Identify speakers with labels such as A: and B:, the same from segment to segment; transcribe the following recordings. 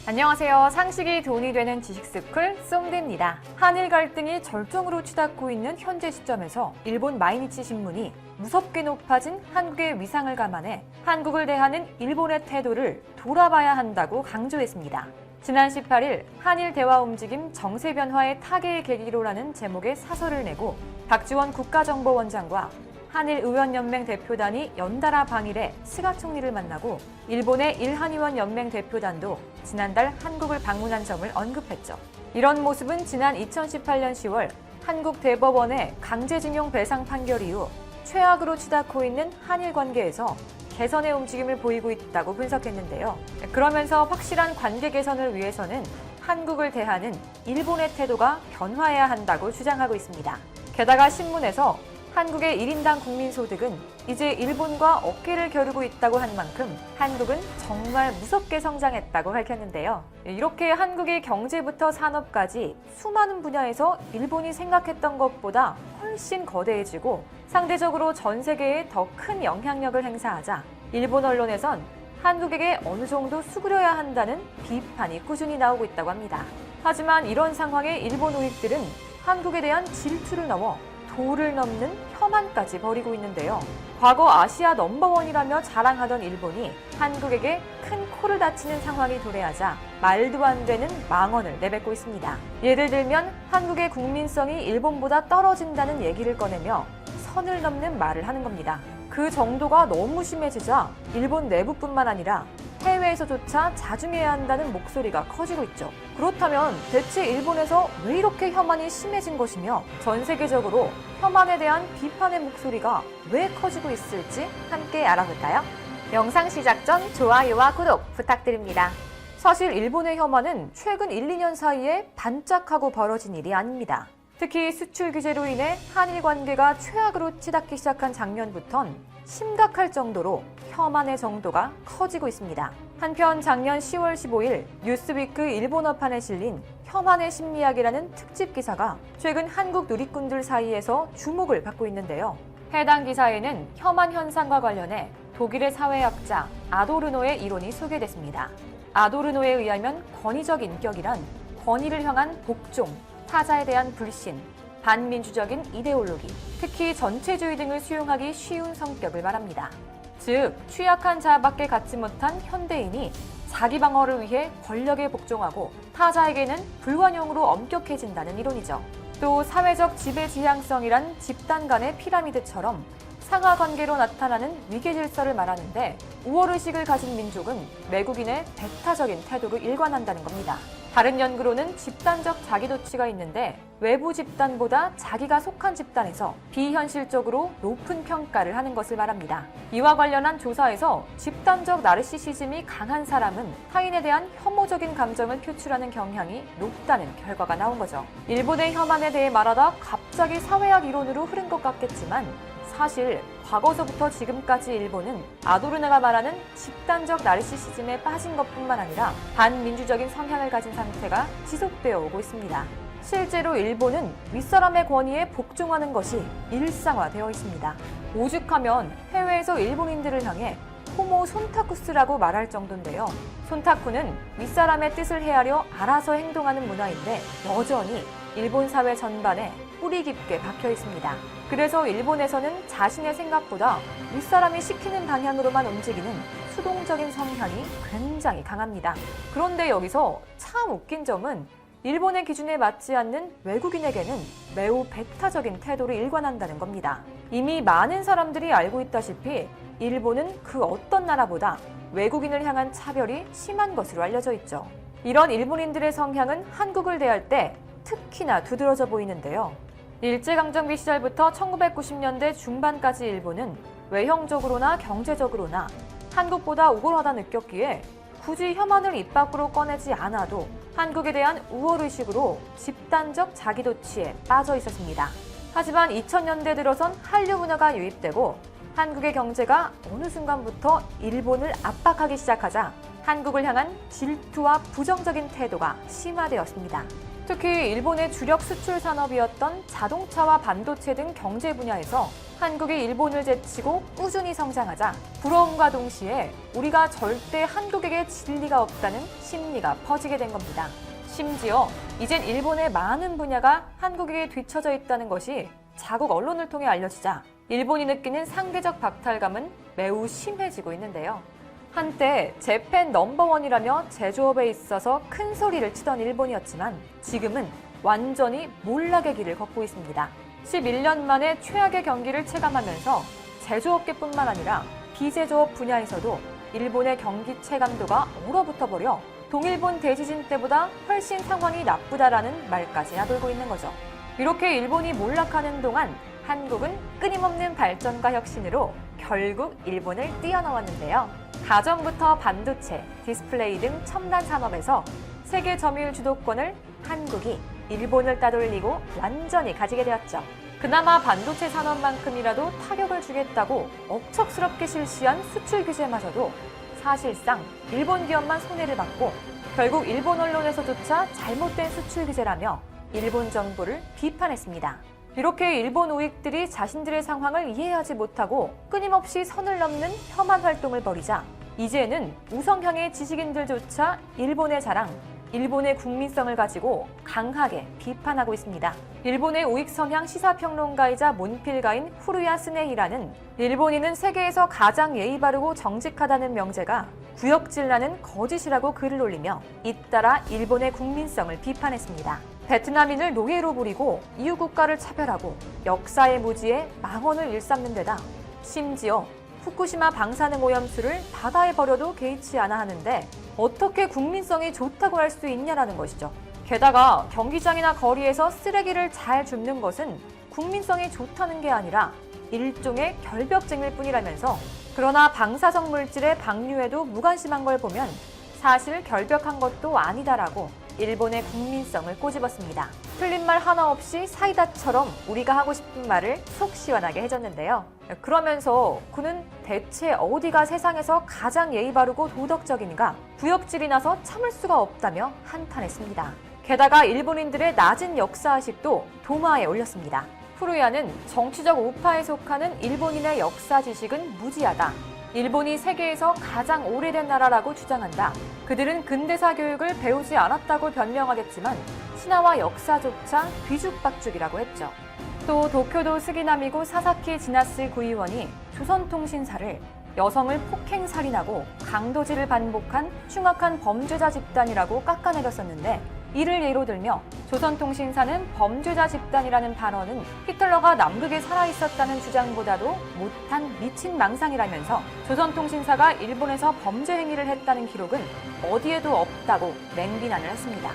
A: 안녕하세요. 상식이 돈이 되는 지식스쿨 쏨디입니다. 한일 갈등이 절정으로 치닫고 있는 현재 시점에서 일본 마이니치 신문이 무섭게 높아진 한국의 위상을 감안해 한국을 대하는 일본의 태도를 돌아봐야 한다고 강조했습니다. 지난 18일 한일 대화 움직임 정세 변화의 타계의 계기로라는 제목의 사설을 내고 박지원 국가정보원장과 한일의원연맹 대표단이 연달아 방일해 스가 총리를 만나고 일본의 일한의원 연맹 대표단도 지난달 한국을 방문한 점을 언급했죠. 이런 모습은 지난 2018년 10월 한국 대법원의 강제징용 배상 판결 이후 최악으로 치닫고 있는 한일 관계에서 개선의 움직임을 보이고 있다고 분석했는데요. 그러면서 확실한 관계 개선을 위해서는 한국을 대하는 일본의 태도가 변화해야 한다고 주장하고 있습니다. 게다가 신문에서 한국의 1인당 국민소득은 이제 일본과 어깨를 겨루고 있다고 한 만큼 한국은 정말 무섭게 성장했다고 밝혔는데요. 이렇게 한국의 경제부터 산업까지 수많은 분야에서 일본이 생각했던 것보다 훨씬 거대해지고 상대적으로 전 세계에 더 큰 영향력을 행사하자 일본 언론에선 한국에게 어느 정도 수그려야 한다는 비판이 꾸준히 나오고 있다고 합니다. 하지만 이런 상황에 일본 우익들은 한국에 대한 질투를 넘어 도를 넘는 혐한까지 벌이고 있는데요. 과거 아시아 넘버원이라며 자랑하던 일본이 한국에게 큰 코를 다치는 상황이 도래하자 말도 안 되는 망언을 내뱉고 있습니다. 예를 들면 한국의 국민성이 일본보다 떨어진다는 얘기를 꺼내며 선을 넘는 말을 하는 겁니다. 그 정도가 너무 심해지자 일본 내부뿐만 아니라 해외에서조차 자중해야 한다는 목소리가 커지고 있죠. 그렇다면 대체 일본에서 왜 이렇게 혐한이 심해진 것이며 전 세계적으로 혐한에 대한 비판의 목소리가 왜 커지고 있을지 함께 알아볼까요? 영상 시작 전 좋아요와 구독 부탁드립니다. 사실 일본의 혐한은 최근 1, 2년 사이에 반짝하고 벌어진 일이 아닙니다. 특히 수출 규제로 인해 한일 관계가 최악으로 치닫기 시작한 작년부턴 심각할 정도로 혐한의 정도가 커지고 있습니다. 한편 작년 10월 15일 뉴스위크 일본어판에 실린 혐한의 심리학이라는 특집 기사가 최근 한국 누리꾼들 사이에서 주목을 받고 있는데요. 해당 기사에는 혐한 현상과 관련해 독일의 사회학자 아도르노의 이론이 소개됐습니다. 아도르노에 의하면 권위적 인격이란 권위를 향한 복종, 타자에 대한 불신, 반민주적인 이데올로기, 특히 전체주의 등을 수용하기 쉬운 성격을 말합니다. 즉, 취약한 자밖에 갖지 못한 현대인이 자기 방어를 위해 권력에 복종하고 타자에게는 불완용으로 엄격해진다는 이론이죠. 또 사회적 지배지향성이란 집단 간의 피라미드처럼 상하관계로 나타나는 위계질서를 말하는데 우월의식을 가진 민족은 외국인의 배타적인 태도로 일관한다는 겁니다. 다른 연구로는 집단적 자기도취가 있는데 외부 집단보다 자기가 속한 집단에서 비현실적으로 높은 평가를 하는 것을 말합니다. 이와 관련한 조사에서 집단적 나르시시즘이 강한 사람은 타인에 대한 혐오적인 감정을 표출하는 경향이 높다는 결과가 나온 거죠. 일본의 혐한에 대해 말하다 갑자기 사회학 이론으로 흐른 것 같겠지만 사실 과거서부터 지금까지 일본은 아도르노가 말하는 집단적 나르시시즘에 빠진 것뿐만 아니라 반민주적인 성향을 가진 상태가 지속되어 오고 있습니다. 실제로 일본은 윗사람의 권위에 복종하는 것이 일상화되어 있습니다. 오죽하면 해외에서 일본인들을 향해 호모 손타쿠스라고 말할 정도인데요. 손타쿠는 윗사람의 뜻을 헤아려 알아서 행동하는 문화인데 여전히 일본 사회 전반에 뿌리 깊게 박혀 있습니다. 그래서 일본에서는 자신의 생각보다 윗사람이 시키는 방향으로만 움직이는 수동적인 성향이 굉장히 강합니다. 그런데 여기서 참 웃긴 점은 일본의 기준에 맞지 않는 외국인에게는 매우 배타적인 태도를 일관한다는 겁니다. 이미 많은 사람들이 알고 있다시피 일본은 그 어떤 나라보다 외국인을 향한 차별이 심한 것으로 알려져 있죠. 이런 일본인들의 성향은 한국을 대할 때 특히나 두드러져 보이는데요. 일제강점기 시절부터 1990년대 중반까지 일본은 외형적으로나 경제적으로나 한국보다 우월하다 느꼈기에 굳이 혐한을 입 밖으로 꺼내지 않아도 한국에 대한 우월의식으로 집단적 자기도취에 빠져 있었습니다. 하지만 2000년대 들어선 한류 문화가 유입되고 한국의 경제가 어느 순간부터 일본을 압박하기 시작하자 한국을 향한 질투와 부정적인 태도가 심화되었습니다. 특히 일본의 주력 수출 산업이었던 자동차와 반도체 등 경제 분야에서 한국이 일본을 제치고 꾸준히 성장하자 부러움과 동시에 우리가 절대 한국에게 질 리가 없다는 심리가 퍼지게 된 겁니다. 심지어 이젠 일본의 많은 분야가 한국에게 뒤처져 있다는 것이 자국 언론을 통해 알려지자 일본이 느끼는 상대적 박탈감은 매우 심해지고 있는데요. 한때 재팬 넘버원이라며 제조업에 있어서 큰 소리를 치던 일본이었지만 지금은 완전히 몰락의 길을 걷고 있습니다. 11년 만에 최악의 경기를 체감하면서 제조업계뿐만 아니라 비제조업 분야에서도 일본의 경기 체감도가 얼어붙어버려 동일본 대지진 때보다 훨씬 상황이 나쁘다라는 말까지 나돌고 있는 거죠. 이렇게 일본이 몰락하는 동안 한국은 끊임없는 발전과 혁신으로 결국 일본을 뛰어넘었는데요. 가전부터 반도체, 디스플레이 등 첨단 산업에서 세계 점유율 주도권을 한국이 일본을 따돌리고 완전히 가지게 되었죠. 그나마 반도체 산업만큼이라도 타격을 주겠다고 억척스럽게 실시한 수출 규제마저도 사실상 일본 기업만 손해를 받고 결국 일본 언론에서조차 잘못된 수출 규제라며 일본 정부를 비판했습니다. 이렇게 일본 우익들이 자신들의 상황을 이해하지 못하고 끊임없이 선을 넘는 혐한 활동을 벌이자 이제는 우성향의 지식인들조차 일본의 자랑, 일본의 국민성을 가지고 강하게 비판하고 있습니다. 일본의 우익 성향 시사평론가이자 문필가인 후루야 스네히라는 일본인은 세계에서 가장 예의 바르고 정직하다는 명제가 구역질나는 거짓이라고 글을 올리며 잇따라 일본의 국민성을 비판했습니다. 베트남인을 노예로 부리고 이웃 국가를 차별하고 역사의 무지에 망언을 일삼는 데다 심지어 후쿠시마 방사능 오염수를 바다에 버려도 개의치 않아 하는데 어떻게 국민성이 좋다고 할 수 있냐라는 것이죠. 게다가 경기장이나 거리에서 쓰레기를 잘 줍는 것은 국민성이 좋다는 게 아니라 일종의 결벽증일 뿐이라면서 그러나 방사성 물질의 방류에도 무관심한 걸 보면 사실 결벽한 것도 아니다라고 일본의 국민성을 꼬집었습니다. 틀린 말 하나 없이 사이다처럼 우리가 하고 싶은 말을 속 시원하게 해줬는데요. 그러면서 그는 대체 어디가 세상에서 가장 예의 바르고 도덕적인가 구역질이 나서 참을 수가 없다며 한탄했습니다. 게다가 일본인들의 낮은 역사의식도 도마에 올렸습니다. 후루야는 정치적 우파에 속하는 일본인의 역사 지식은 무지하다. 일본이 세계에서 가장 오래된 나라라고 주장한다. 그들은 근대사 교육을 배우지 않았다고 변명하겠지만 신화와 역사조차 뒤죽박죽이라고 했죠. 또 도쿄도 스기나미구 사사키 지나스 구의원이 조선통신사를 여성을 폭행살인하고 강도질을 반복한 흉악한 범죄자 집단이라고 깎아내렸었는데 이를 예로 들며 조선통신사는 범죄자 집단이라는 발언은 히틀러가 남극에 살아있었다는 주장보다도 못한 미친 망상이라면서 조선통신사가 일본에서 범죄 행위를 했다는 기록은 어디에도 없다고 맹비난을 했습니다.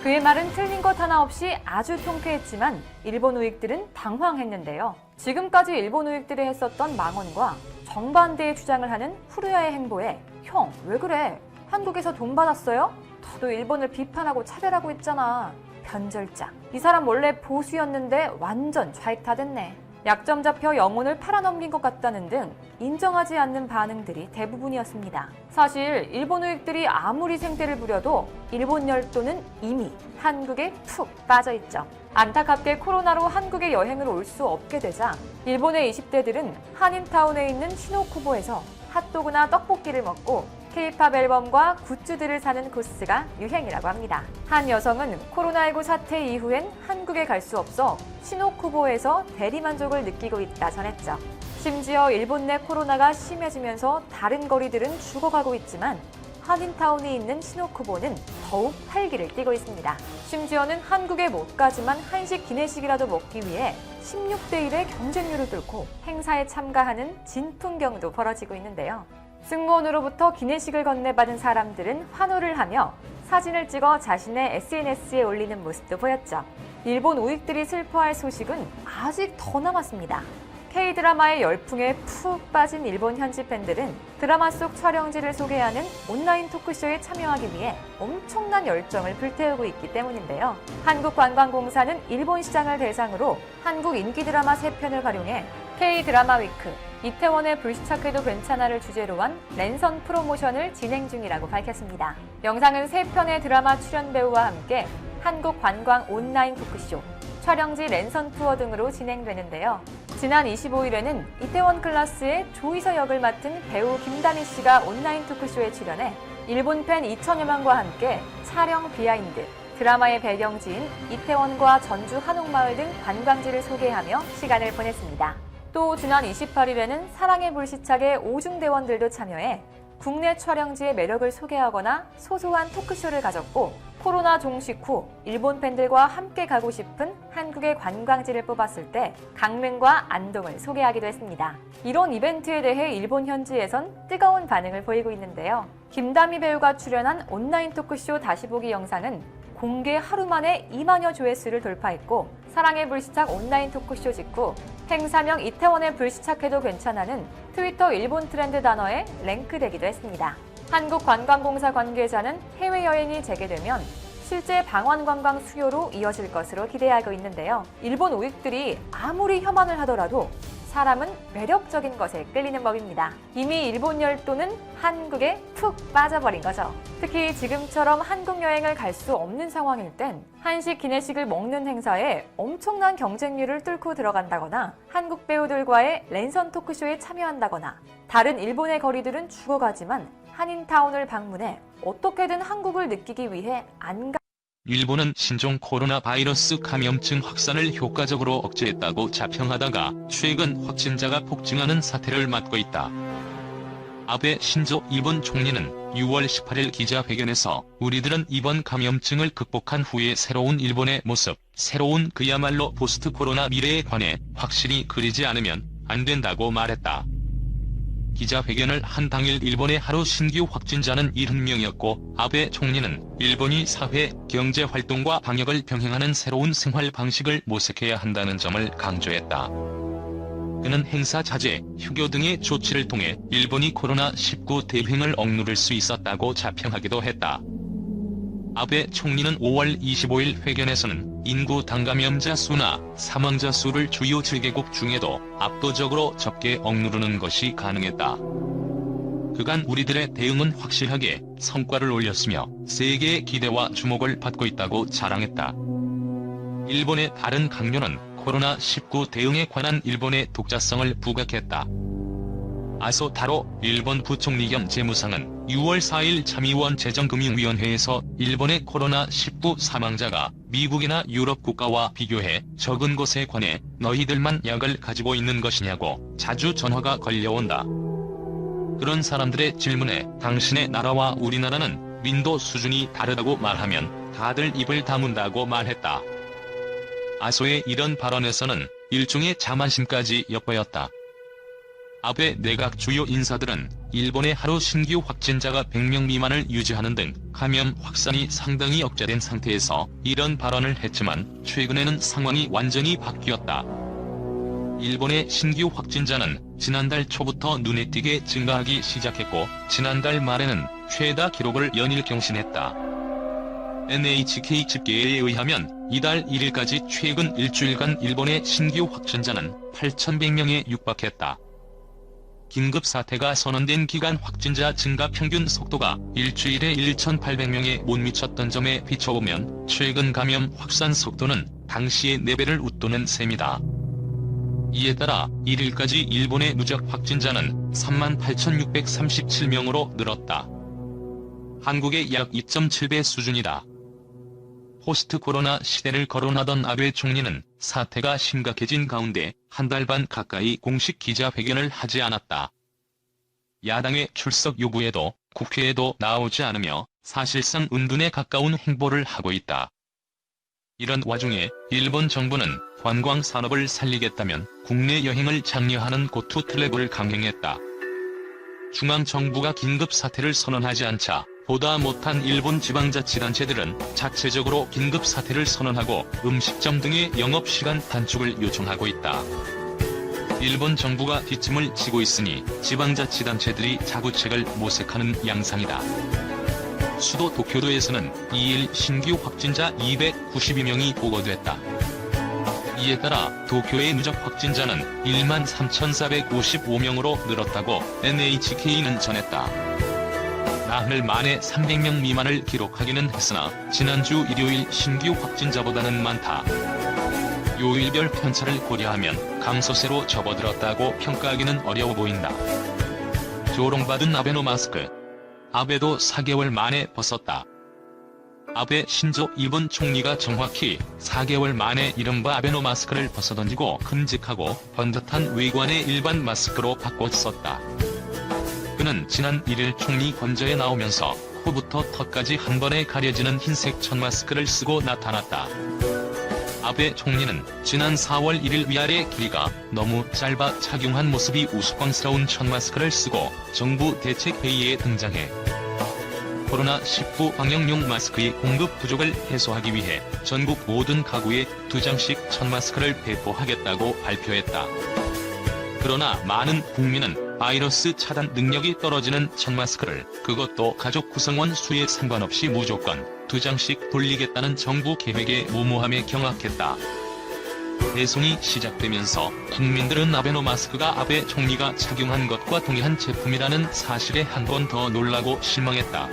A: 그의 말은 틀린 것 하나 없이 아주 통쾌했지만 일본 우익들은 당황했는데요. 지금까지 일본 우익들이 했었던 망언과 정반대의 주장을 하는 후루야의 행보에 형, 왜 그래? 한국에서 돈 받았어요? 너도 일본을 비판하고 차별하고 있잖아. 변절자. 이 사람 원래 보수였는데 완전 좌익타됐네. 약점 잡혀 영혼을 팔아넘긴 것 같다는 등 인정하지 않는 반응들이 대부분이었습니다. 사실 일본 우익들이 아무리 생태를 부려도 일본 열도는 이미 한국에 푹 빠져있죠. 안타깝게 코로나로 한국에 여행을 올 수 없게 되자 일본의 20대들은 한인타운에 있는 시노쿠보에서 핫도그나 떡볶이를 먹고 K-팝 앨범과 굿즈들을 사는 코스가 유행이라고 합니다. 한 여성은 코로나19 사태 이후엔 한국에 갈 수 없어 시노쿠보에서 대리만족을 느끼고 있다 전했죠. 심지어 일본 내 코로나가 심해지면서 다른 거리들은 죽어가고 있지만 한인타운이 있는 시노쿠보는 더욱 활기를 띠고 있습니다. 심지어는 한국에 못 가지만 한식 기내식이라도 먹기 위해 16대 1의 경쟁률을 뚫고 행사에 참가하는 진풍경도 벌어지고 있는데요. 승무원으로부터 기내식을 건네받은 사람들은 환호를 하며 사진을 찍어 자신의 SNS에 올리는 모습도 보였죠. 일본 우익들이 슬퍼할 소식은 아직 더 남았습니다. K-드라마의 열풍에 푹 빠진 일본 현지 팬들은 드라마 속 촬영지를 소개하는 온라인 토크쇼에 참여하기 위해 엄청난 열정을 불태우고 있기 때문인데요. 한국관광공사는 일본 시장을 대상으로 한국 인기 드라마 3편을 활용해 K-드라마 위크, 이태원의 불시착해도 괜찮아를 주제로 한 랜선 프로모션을 진행 중이라고 밝혔습니다. 영상은 3편의 드라마 출연 배우와 함께 한국 관광 온라인 토크쇼, 촬영지 랜선 투어 등으로 진행되는데요. 지난 25일에는 이태원 클라스의 조이서 역을 맡은 배우 김다미 씨가 온라인 토크쇼에 출연해 일본 팬 2천여 명과 함께 촬영 비하인드, 드라마의 배경지인 이태원과 전주 한옥마을 등 관광지를 소개하며 시간을 보냈습니다. 또 지난 28일에는 사랑의 불시착의 오중대원들도 참여해 국내 촬영지의 매력을 소개하거나 소소한 토크쇼를 가졌고, 코로나 종식 후 일본 팬들과 함께 가고 싶은 한국의 관광지를 뽑았을 때 강릉과 안동을 소개하기도 했습니다. 이런 이벤트에 대해 일본 현지에선 뜨거운 반응을 보이고 있는데요. 김다미 배우가 출연한 온라인 토크쇼 다시 보기 영상은 공개 하루 만에 2만여 조회수를 돌파했고, 사랑의 불시착 온라인 토크쇼 직후 행사명 이태원에 불시착해도 괜찮아는 트위터 일본 트렌드 단어에 랭크되기도 했습니다. 한국관광공사 관계자는 해외여행이 재개되면 실제 방언관광 수요로 이어질 것으로 기대하고 있는데요. 일본 우익들이 아무리 혐한을 하더라도 사람은 매력적인 것에 끌리는 법입니다. 이미 일본 열도는 한국에 푹 빠져버린 거죠. 특히 지금처럼 한국 여행을 갈 수 없는 상황일 땐 한식 기내식을 먹는 행사에 엄청난 경쟁률을 뚫고 들어간다거나 한국 배우들과의 랜선 토크쇼에 참여한다거나, 다른 일본의 거리들은 죽어가지만 한인타운을 방문해 어떻게든 한국을 느끼기 위해 안 가.
B: 일본은 신종 코로나 바이러스 감염증 확산을 효과적으로 억제했다고 자평하다가 최근 확진자가 폭증하는 사태를 맞고 있다. 아베 신조 일본 총리는 6월 18일 기자회견에서 우리들은 이번 감염증을 극복한 후에 새로운 일본의 모습, 새로운 그야말로 포스트 코로나 미래에 관해 확실히 그리지 않으면 안 된다고 말했다. 기자회견을 한 당일 일본의 하루 신규 확진자는 70명이었고, 아베 총리는 일본이 사회, 경제 활동과 방역을 병행하는 새로운 생활 방식을 모색해야 한다는 점을 강조했다. 그는 행사 자제, 휴교 등의 조치를 통해 일본이 코로나19 대유행을 억누를 수 있었다고 자평하기도 했다. 아베 총리는 5월 25일 회견에서는 인구 단감염자 수나 사망자 수를 주요 7개국 중에도 압도적으로 적게 억누르는 것이 가능했다. 그간 우리들의 대응은 확실하게 성과를 올렸으며 세계의 기대와 주목을 받고 있다고 자랑했다. 일본의 다른 강요는 코로나19 대응에 관한 일본의 독자성을 부각했다. 아소 타로 일본 부총리 겸 재무상은 6월 4일 참의원 재정금융위원회에서 일본의 코로나19 사망자가 미국이나 유럽 국가와 비교해 적은 것에 관해 너희들만 약을 가지고 있는 것이냐고 자주 전화가 걸려온다. 그런 사람들의 질문에 당신의 나라와 우리나라는 민도 수준이 다르다고 말하면 다들 입을 다문다고 말했다. 아소의 이런 발언에서는 일종의 자만심까지 엿보였다. 아베 내각 주요 인사들은 일본의 하루 신규 확진자가 100명 미만을 유지하는 등 감염 확산이 상당히 억제된 상태에서 이런 발언을 했지만 최근에는 상황이 완전히 바뀌었다. 일본의 신규 확진자는 지난달 초부터 눈에 띄게 증가하기 시작했고, 지난달 말에는 최다 기록을 연일 경신했다. NHK 집계에 의하면 이달 1일까지 최근 일주일간 일본의 신규 확진자는 8,100명에 육박했다. 긴급사태가 선언된 기간 확진자 증가 평균 속도가 일주일에 1,800명에 못 미쳤던 점에 비춰보면 최근 감염 확산 속도는 당시의 4배를 웃도는 셈이다. 이에 따라 1일까지 일본의 누적 확진자는 38,637명으로 늘었다. 한국의 약 2.7배 수준이다. 포스트 코로나 시대를 거론하던 아베 총리는 사태가 심각해진 가운데 한 달 반 가까이 공식 기자회견을 하지 않았다. 야당의 출석 요구에도 국회에도 나오지 않으며 사실상 은둔에 가까운 행보를 하고 있다. 이런 와중에 일본 정부는 관광 산업을 살리겠다면 국내 여행을 장려하는 고투 트래블을 강행했다. 중앙정부가 긴급 사태를 선언하지 않자 보다 못한 일본 지방자치단체들은 자체적으로 긴급 사태를 선언하고 음식점 등의 영업시간 단축을 요청하고 있다. 일본 정부가 뒷짐을 지고 있으니 지방자치단체들이 자구책을 모색하는 양상이다. 수도 도쿄도에서는 2일 신규 확진자 292명이 보고됐다. 이에 따라 도쿄의 누적 확진자는 13,455명으로 늘었다고 NHK는 전했다. 나흘 만에 300명 미만을 기록하기는 했으나 지난주 일요일 신규 확진자보다는 많다. 요일별 편차를 고려하면 감소세로 접어들었다고 평가하기는 어려워 보인다. 조롱받은 아베노 마스크. 아베도 4개월 만에 벗었다. 아베 신조 일본 총리가 정확히 4개월 만에 이른바 아베노 마스크를 벗어던지고 큼직하고 번듯한 외관의 일반 마스크로 바꿔 썼다. 그는 지난 1일 총리 건저에 나오면서 코부터 턱까지 한 번에 가려지는 흰색 천 마스크를 쓰고 나타났다. 아베 총리는 지난 4월 1일 위아래 길이가 너무 짧아 착용한 모습이 우스꽝스러운 천 마스크를 쓰고 정부 대책회의에 등장해 코로나19 방역용 마스크의 공급 부족을 해소하기 위해 전국 모든 가구에 2장씩 천 마스크를 배포하겠다고 발표했다. 그러나 많은 국민은 바이러스 차단 능력이 떨어지는 천 마스크를 그것도 가족 구성원 수에 상관없이 무조건 2장씩 돌리겠다는 정부 계획의 무모함에 경악했다. 배송이 시작되면서 국민들은 아베노 마스크가 아베 총리가 착용한 것과 동일한 제품이라는 사실에 한 번 더 놀라고 실망했다.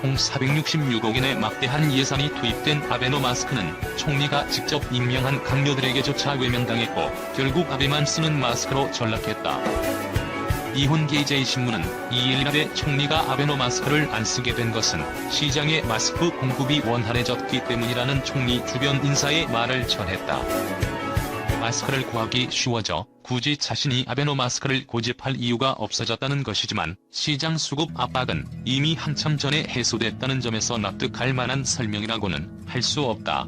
B: 총 466억엔의 막대한 예산이 투입된 아베노 마스크는 총리가 직접 임명한 강요들에게조차 외면당했고 결국 아베만 쓰는 마스크로 전락했다. 이혼계제신문은 2일 아베 총리가 아베노 마스크를 안 쓰게 된 것은 시장의 마스크 공급이 원활해졌기 때문이라는 총리 주변 인사의 말을 전했다. 마스크를 구하기 쉬워져 굳이 자신이 아베노 마스크를 고집할 이유가 없어졌다는 것이지만 시장 수급 압박은 이미 한참 전에 해소됐다는 점에서 납득할 만한 설명이라고는 할 수 없다.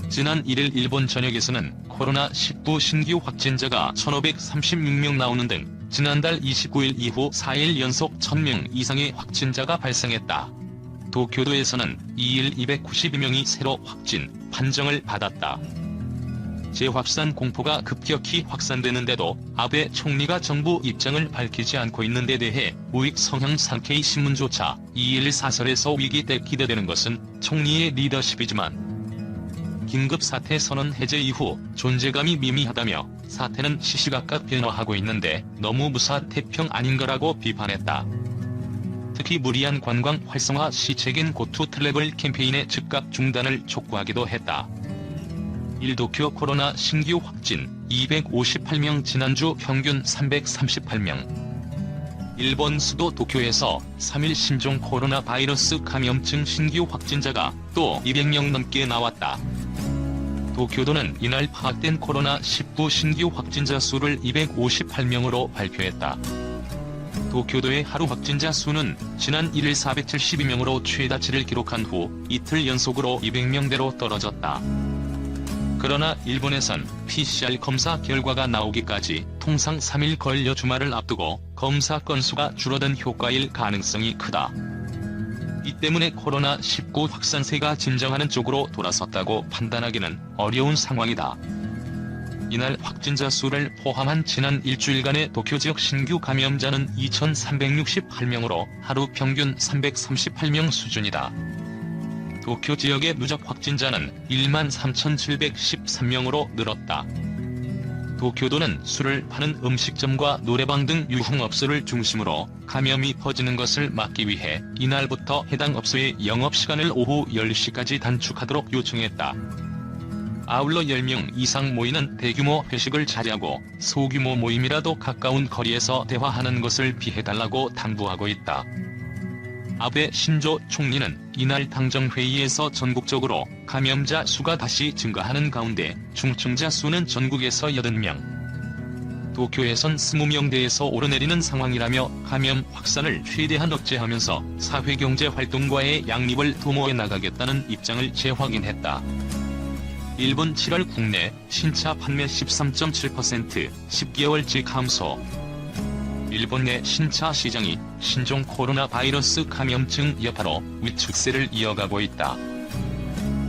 B: 지난 1일 일본 전역에서는 코로나19 신규 확진자가 1536명 나오는 등 지난달 29일 이후 4일 연속 1000명 이상의 확진자가 발생했다. 도쿄도에서는 2일 292명이 새로 확진, 판정을 받았다. 재확산 공포가 급격히 확산되는데도 아베 총리가 정부 입장을 밝히지 않고 있는 데 대해 우익 성향 산케이 신문조차 2일 사설에서 위기 때 기대되는 것은 총리의 리더십이지만 긴급 사태 선언 해제 이후 존재감이 미미하다며 사태는 시시각각 변화하고 있는데 너무 무사태평 아닌 거라고 비판했다. 특히 무리한 관광 활성화 시책인 고투 트래블 캠페인의 즉각 중단을 촉구하기도 했다. 1도쿄 코로나 신규 확진 258명 지난주 평균 338명. 일본 수도 도쿄에서 3일 신종 코로나 바이러스 감염증 신규 확진자가 또 200명 넘게 나왔다. 도쿄도는 이날 파악된 코로나19 신규 확진자 수를 258명으로 발표했다. 도쿄도의 하루 확진자 수는 지난 1일 472명으로 최다치를 기록한 후 이틀 연속으로 200명대로 떨어졌다. 그러나 일본에선 PCR 검사 결과가 나오기까지 통상 3일 걸려 주말을 앞두고 검사 건수가 줄어든 효과일 가능성이 크다. 이 때문에 코로나19 확산세가 진정하는 쪽으로 돌아섰다고 판단하기는 어려운 상황이다. 이날 확진자 수를 포함한 지난 일주일간의 도쿄 지역 신규 감염자는 2368명으로 하루 평균 338명 수준이다. 도쿄 지역의 누적 확진자는 13,713명으로 늘었다. 도쿄도는 술을 파는 음식점과 노래방 등 유흥업소를 중심으로 감염이 퍼지는 것을 막기 위해 이날부터 해당 업소의 영업시간을 오후 10시까지 단축하도록 요청했다. 아울러 10명 이상 모이는 대규모 회식을 자제하고 소규모 모임이라도 가까운 거리에서 대화하는 것을 피해달라고 당부하고 있다. 아베 신조 총리는 이날 당정회의에서 전국적으로 감염자 수가 다시 증가하는 가운데 중증자 수는 전국에서 80명, 도쿄에선 20명대에서 오르내리는 상황이라며 감염 확산을 최대한 억제하면서 사회경제 활동과의 양립을 도모해 나가겠다는 입장을 재확인했다. 일본 7월 국내 신차 판매 13.7%, 10개월째 감소. 일본 내 신차 시장이 신종 코로나 바이러스 감염증 여파로 위축세를 이어가고 있다.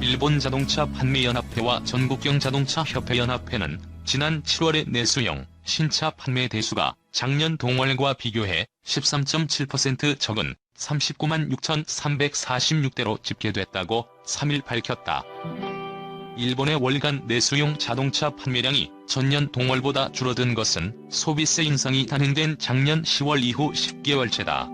B: 일본 자동차 판매연합회와 전국경 자동차 협회연합회는 지난 7월의 내수용 신차 판매 대수가 작년 동월과 비교해 13.7% 적은 39만 6,346대로 집계됐다고 3일 밝혔다. 일본의 월간 내수용 자동차 판매량이 전년 동월보다 줄어든 것은 소비세 인상이 단행된 작년 10월 이후 10개월째다.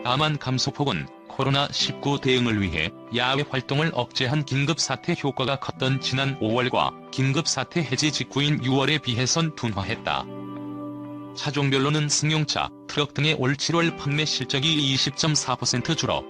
B: 다만 감소폭은 코로나19 대응을 위해 야외 활동을 억제한 긴급사태 효과가 컸던 지난 5월과 긴급사태 해제 직후인 6월에 비해선 둔화했다. 차종별로는 승용차, 트럭 등의 올 7월 판매 실적이 20.4% 줄어